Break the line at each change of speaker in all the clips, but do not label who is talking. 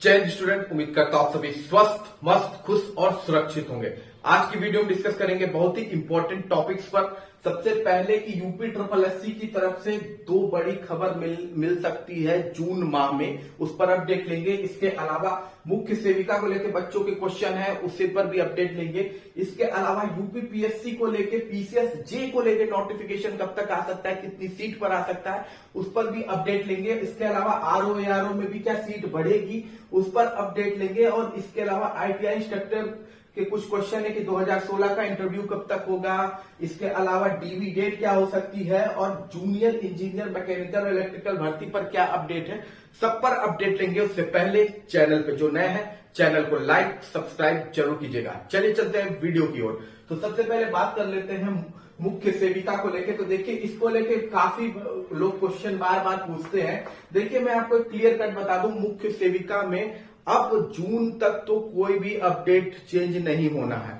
जय हिंद स्टूडेंट, उम्मीद करता हूं आप सभी स्वस्थ, मस्त, खुश और सुरक्षित होंगे। आज की वीडियो में डिस्कस करेंगे बहुत ही इंपॉर्टेंट टॉपिक्स पर। सबसे पहले कि यूपी ट्रिपल एससी की तरफ से दो बड़ी खबर मिल सकती है जून माह में, उस पर अपडेट लेंगे। इसके अलावा मुख्य सेविका को लेकर बच्चों के क्वेश्चन है, उससे पर भी अपडेट लेंगे। इसके अलावा यूपी पीएससी को लेकर, पीसीएस जे को लेकर नोटिफिकेशन कब तक आ सकता है, कितनी सीट पर आ सकता है, उस पर भी अपडेट लेंगे। इसके अलावा आरओ एआरओ में भी क्या सीट बढ़ेगी, उस पर अपडेट लेंगे। और इसके अलावा आईटीआई इंस्ट्रक्टर के कुछ क्वेश्चन है कि 2016 का इंटरव्यू कब तक होगा। इसके अलावा डीवी डेट क्या हो सकती है, और जूनियर इंजीनियर मैकेनिकल और इलेक्ट्रिकल भर्ती पर क्या अपडेट है, सब पर अपडेट लेंगे। उससे पहले चैनल पे जो नए हैं, चैनल को लाइक सब्सक्राइब जरूर कीजिएगा। चलिए चलते हैं वीडियो की ओर। तो सबसे पहले बात कर लेते हैं मुख्य सेविका को लेके। तो देखिए, इसको लेके काफी लोग क्वेश्चन बार बार पूछते हैं। देखिए, मैं आपको क्लियर कट बता दूं, मुख्य सेविका में अब जून तक तो कोई भी अपडेट चेंज नहीं होना है।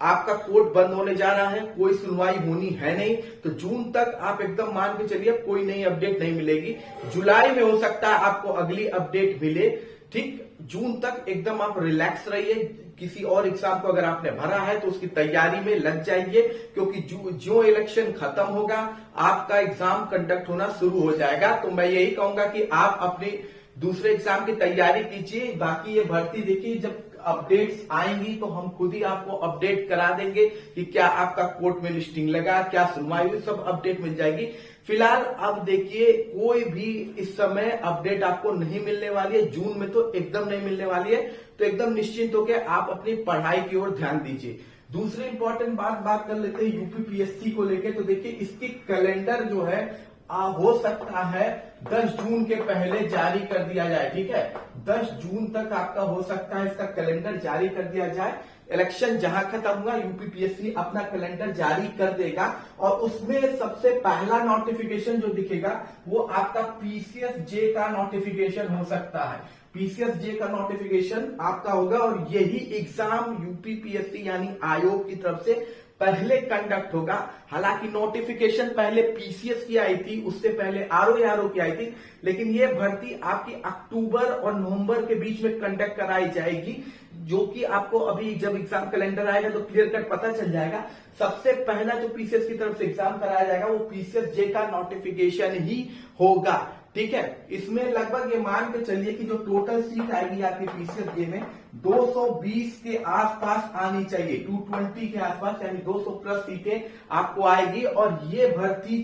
आपका कोर्ट बंद होने जा रहा है, कोई सुनवाई होनी है नहीं, तो जून तक आप एकदम मान के चलिए कोई नई अपडेट नहीं मिलेगी। जुलाई में हो सकता है आपको अगली अपडेट मिले। ठीक, जून तक एकदम आप रिलैक्स रहिए। किसी और एग्जाम को अगर आपने भरा है तो उसकी तैयारी में लग जाइए, क्योंकि जो इलेक्शन खत्म होगा आपका एग्जाम कंडक्ट होना शुरू हो जाएगा। तो मैं यही कहूंगा कि आप अपनी दूसरे एग्जाम की तैयारी कीजिए। बाकी ये भर्ती देखिए, जब अपडेट्स आएंगी तो हम खुद ही आपको अपडेट करा देंगे कि क्या आपका कोर्ट में लिस्टिंग लगा, क्या सुनवाई हुई, सब अपडेट मिल जाएगी। फिलहाल अब देखिए, कोई भी इस समय अपडेट आपको नहीं मिलने वाली है, जून में तो एकदम नहीं मिलने वाली है। तो एकदम निश्चिंत होकर आप अपनी पढ़ाई की ओर ध्यान दीजिए। दूसरी इंपॉर्टेंट बात कर लेते हैं यूपी पीएससी को लेकर। तो देखिए, इसकी कैलेंडर जो है हो सकता है 10 जून के पहले जारी कर दिया जाए। ठीक है, 10 जून तक आपका हो सकता है इसका कैलेंडर जारी कर दिया जाए। इलेक्शन जहां खत्म हुआ, यूपी पीएससी अपना कैलेंडर जारी कर देगा, और उसमें सबसे पहला नोटिफिकेशन जो दिखेगा वो आपका पीसीएस जे का नोटिफिकेशन हो सकता है। पीसीएस जे का नोटिफिकेशन आपका होगा, और यही एग्जाम यूपी पीएससी यानी आयोग की तरफ से पहले कंडक्ट होगा। हालांकि नोटिफिकेशन पहले पीसीएस की आई थी, उससे पहले आरओ की आई थी, लेकिन ये भर्ती आपकी अक्टूबर और नवंबर के बीच में कंडक्ट कराई जाएगी, जो कि आपको अभी जब एग्जाम कैलेंडर आएगा तो क्लियर कट पता चल जाएगा। सबसे पहला जो पीसीएस की तरफ से एग्जाम कराया जाएगा वो पीसीएस जे का नोटिफिकेशन ही होगा। ठीक है, इसमें लगभग ये मान के चलिए कि जो टोटल सीट आएगी आपकी पीसीएस जे में 220 के आसपास आनी चाहिए, 220 के आसपास, यानी 200 प्लस सीटें आपको आएगी। और ये भर्ती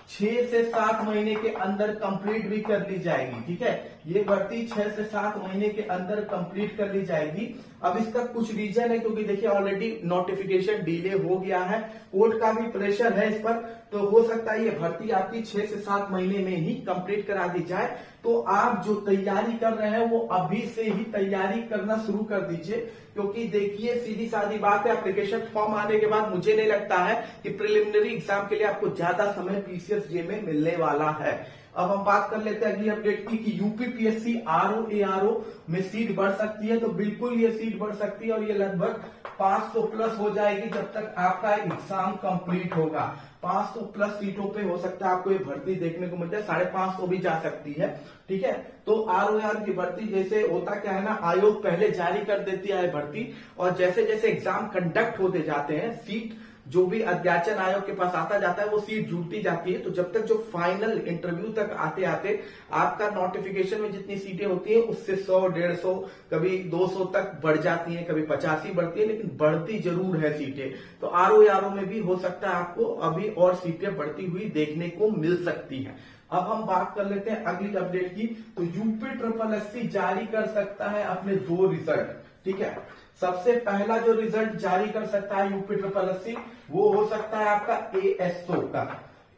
6 से 7 महीने के अंदर कंप्लीट भी कर ली जाएगी। ठीक है, ये भर्ती 6 से 7 महीने के अंदर कंप्लीट कर ली जाएगी। अब इसका कुछ रीजन है, क्योंकि देखिए ऑलरेडी नोटिफिकेशन डिले हो गया है, कोर्ट का भी प्रेशर है इस पर, तो हो सकता है ये भर्ती आपकी 6 से 7 महीने में ही कंप्लीट करा दी जाए। तो आप जो तैयारी कर रहे हैं वो अभी से ही तैयारी करना शुरू कर दीजिए, क्योंकि देखिए सीधी सादी बात है, एप्लीकेशन फॉर्म आने के बाद मुझे नहीं लगता है कि प्रिलिमिनरी एग्जाम के लिए आपको ज्यादा समय पीसीएस जे में मिलने वाला है। अब हम बात कर लेते हैं अगली अपडेट की कि यूपी पीएससी आरओ एआरओ में सीट बढ़ सकती है। तो बिल्कुल ये सीट बढ़ सकती है, और ये लगभग 500 प्लस हो जाएगी जब तक आपका एग्जाम कंप्लीट होगा। 500 प्लस सीटों पे हो सकता है आपको ये भर्ती देखने को मिल जाए, 550 भी जा सकती है। ठीक है, तो आरओआर की भर्ती जैसे होता क्या है ना, आयोग पहले जारी कर देती है भर्ती, और जैसे जैसे एग्जाम कंडक्ट होते जाते हैं, सीट जो भी अध्याचन आयोग के पास आता जाता है वो सीट जुड़ती जाती है। तो जब तक जो फाइनल इंटरव्यू तक आते आते आपका नोटिफिकेशन में जितनी सीटें होती हैं उससे 100, 150, कभी 200 तक बढ़ जाती हैं, कभी 85 बढ़ती है, लेकिन बढ़ती जरूर है सीटें। तो आरओ में भी हो सकता है आपको अभी और सीटें बढ़ती हुई देखने को मिल सकती है। अब हम बात कर लेते हैं अगली अपडेट की। तो यूपी ट्रिपल एससी जारी कर सकता है अपने 2 रिजल्ट। ठीक है, सबसे पहला जो रिजल्ट जारी कर सकता है यूपी ट्रिपल एससी वो हो सकता है आपका एएसओ का।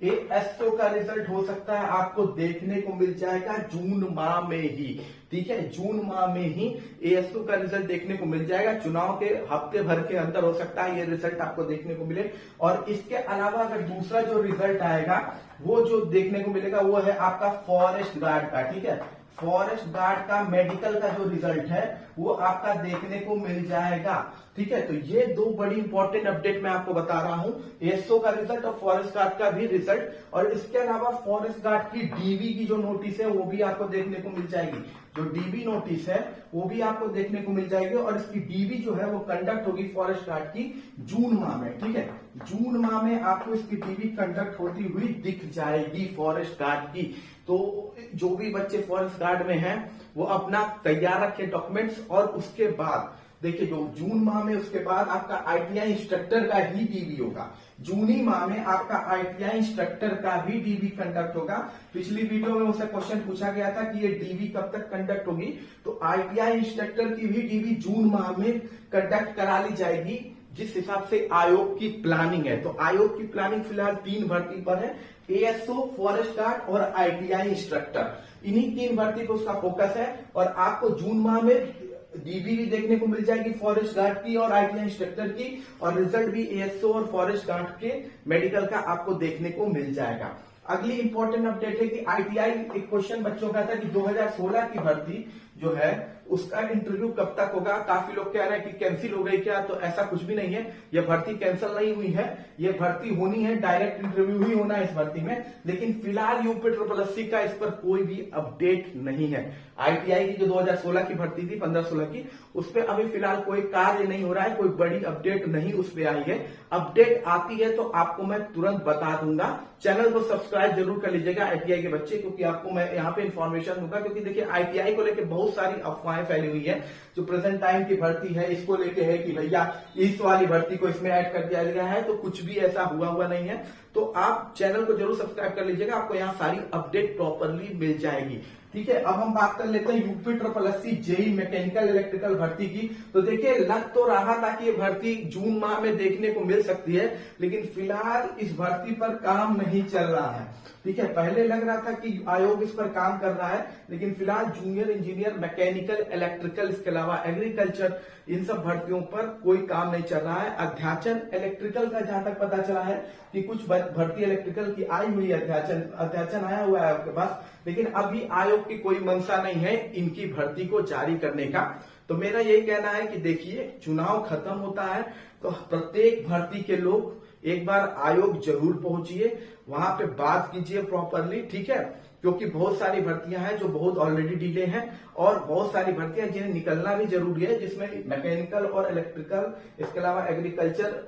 एएसओ का रिजल्ट हो सकता है आपको देखने को मिल जाएगा जून माह में ही। ठीक है, जून माह में ही एएसओ का रिजल्ट देखने को मिल जाएगा। चुनाव के हफ्ते भर के अंदर हो सकता है ये रिजल्ट आपको देखने को मिले। और इसके अलावा अगर दूसरा जो रिजल्ट आएगा वो जो देखने को मिलेगा वो है आपका फॉरेस्ट गार्ड का। ठीक है, फॉरेस्ट गार्ड का मेडिकल का जो रिजल्ट है वो आपका देखने को मिल जाएगा। ठीक है, तो ये 2 बड़ी इंपॉर्टेंट अपडेट मैं आपको बता रहा हूं, एसओ का रिजल्ट और फॉरेस्ट गार्ड का भी रिजल्ट। और इसके अलावा फॉरेस्ट गार्ड की डीवी की जो नोटिस है वो भी आपको देखने को मिल जाएगी। जो डीबी नोटिस है वो भी आपको देखने को मिल जाएगी। और इसकी डीबी जो है वो कंडक्ट होगी फॉरेस्ट गार्ड की जून माह में, ठीक है। जून माह में आपको इसकी डीबी कंडक्ट होती हुई दिख जाएगी फॉरेस्ट गार्ड की। तो जो भी बच्चे फॉरेस्ट गार्ड में हैं वो अपना तैयार रखे डॉक्यूमेंट्स। और उसके बाद देखिए जो जून माह में उसके बाद आपका आईटीआई इंस्ट्रक्टर का ही डीबी होगा। जूनी माह में आपका आईटीआई इंस्ट्रक्टर का भी डीबी कंडक्ट होगा। पिछली वीडियो में उससे क्वेश्चन पूछा गया था कि ये डीबी कब तक कंडक्ट होगी, तो आईटीआई इंस्ट्रक्टर की भी डीबी जून माह में कंडक्ट करा ली जाएगी जिस हिसाब से आयोग की प्लानिंग है। तो आयोग की प्लानिंग फिलहाल 3 भर्ती पर है, एएसओ, फॉरेस्ट गार्ड और आईटीआई इंस्ट्रक्टर। इन्हीं 3 भर्ती पर उसका फोकस है। और आपको जून माह में डीबी भी देखने को मिल जाएगी फॉरेस्ट गार्ड की और आईटीआई इंस्ट्रक्टर की, और रिजल्ट भी एएसओ और फॉरेस्ट गार्ड के मेडिकल का आपको देखने को मिल जाएगा। अगली इंपॉर्टेंट अपडेट है कि आईटीआई, एक क्वेश्चन बच्चों का था कि 2016 की भर्ती जो है उसका इंटरव्यू कब तक होगा। काफी लोग कह रहे हैं कि कैंसिल हो गई क्या, तो ऐसा कुछ भी नहीं है। यह भर्ती कैंसिल नहीं हुई है, यह भर्ती होनी है, डायरेक्ट इंटरव्यू ही होना है इस भर्ती में। लेकिन फिलहाल यूपी SSSC का इस पर कोई भी अपडेट नहीं है। आईटीआई की जो 2016 की भर्ती थी, 15-16 की, उस पर अभी फिलहाल कोई कार्य नहीं हो रहा है, कोई बड़ी अपडेट नहीं उस पर आई है। अपडेट आती है तो आपको मैं तुरंत बता दूंगा। चैनल को सब्सक्राइब जरूर कर लीजिएगा आईटीआई के बच्चे, क्योंकि आपको मैं यहाँ पे इन्फॉर्मेशन दूंगा। क्योंकि देखिए आईटीआई को लेकर बहुत सारी अफवाहें फैली हुई है। जो प्रेजेंट टाइम की भर्ती है इसको लेके है कि भैया इस वाली भर्ती को इसमें ऐड कर दिया गया है, तो कुछ भी ऐसा हुआ नहीं है। तो आप चैनल को जरूर सब्सक्राइब कर लीजिएगा, आपको यहाँ सारी अपडेट प्रॉपरली मिल जाएगी। ठीक है, अब हम बात कर लेते हैं UP SSSC JE mechanical electrical भर्ती की। तो देखिए लग तो रहा था कि ये भर्ती जून माह में देखने को मिल सकती है, लेकिन फिलहाल इस भर्ती पर काम नहीं चल रहा है। ठीक है, पहले लग रहा था कि आयोग इस पर काम कर रहा है, लेकिन फिलहाल जूनियर इंजीनियर, मैकेनिकल, इलेक्ट्रिकल, इसके अलावा एग्रीकल्चर, इन सब भर्तियों पर कोई काम नहीं चल रहा है। अध्याचन इलेक्ट्रिकल का जहां तक पता चला है कि कुछ भर्ती इलेक्ट्रिकल की आई हुई है, अध्याचन आया हुआ है आपके पास, लेकिन अभी आयोग की कोई मंशा नहीं है इनकी भर्ती को जारी करने का। तो मेरा यही कहना है कि देखिए चुनाव खत्म होता है तो प्रत्येक भर्ती के लोग एक बार आयोग जरूर पहुंचिए, वहां पे बात कीजिए प्रॉपरली, ठीक है। क्योंकि बहुत सारी भर्तियां हैं जो बहुत ऑलरेडी डिले हैं, और बहुत सारी भर्तियां जिन्हें निकलना भी जरूरी है, जिसमें मैकेनिकल और इलेक्ट्रिकल, इसके अलावा एग्रीकल्चर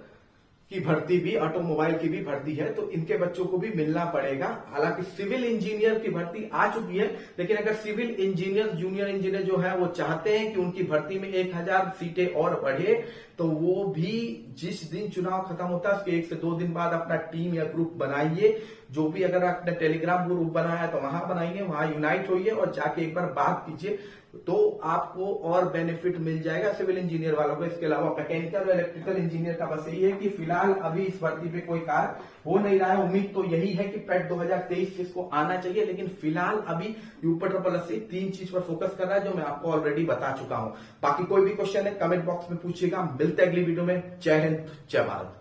की भर्ती भी, ऑटोमोबाइल की भी भर्ती है, तो इनके बच्चों को भी मिलना पड़ेगा। हालांकि सिविल इंजीनियर की भर्ती आ चुकी है, लेकिन अगर सिविल इंजीनियर, जूनियर इंजीनियर जो है वो चाहते हैं कि उनकी भर्ती में 1000 सीटें और बढ़े, तो वो भी जिस दिन चुनाव खत्म होता है उसके 1 से 2 दिन बाद अपना टीम या ग्रुप बनाइए। जो भी अगर आपने टेलीग्राम ग्रुप बनाया है तो वहां बनाइए, वहां यूनाइट होइए और जाके एक बार बात कीजिए, तो आपको और बेनिफिट मिल जाएगा सिविल इंजीनियर वालों को। इसके अलावा मैकेनिकल और इलेक्ट्रिकल इंजीनियर का बस यही है कि फिलहाल अभी इस भर्ती पे कोई कार्य हो नहीं रहा है। उम्मीद तो यही है कि पैट 2023 इसको आना चाहिए, लेकिन फिलहाल अभी यूपी SSSC 3 चीज पर फोकस कर रहा है जो मैं आपको ऑलरेडी बता चुका हूं। बाकी कोई भी क्वेश्चन है कमेंट बॉक्स में पूछिएगा। मिलते हैं अगली वीडियो में। जय हिंद, जय भारत।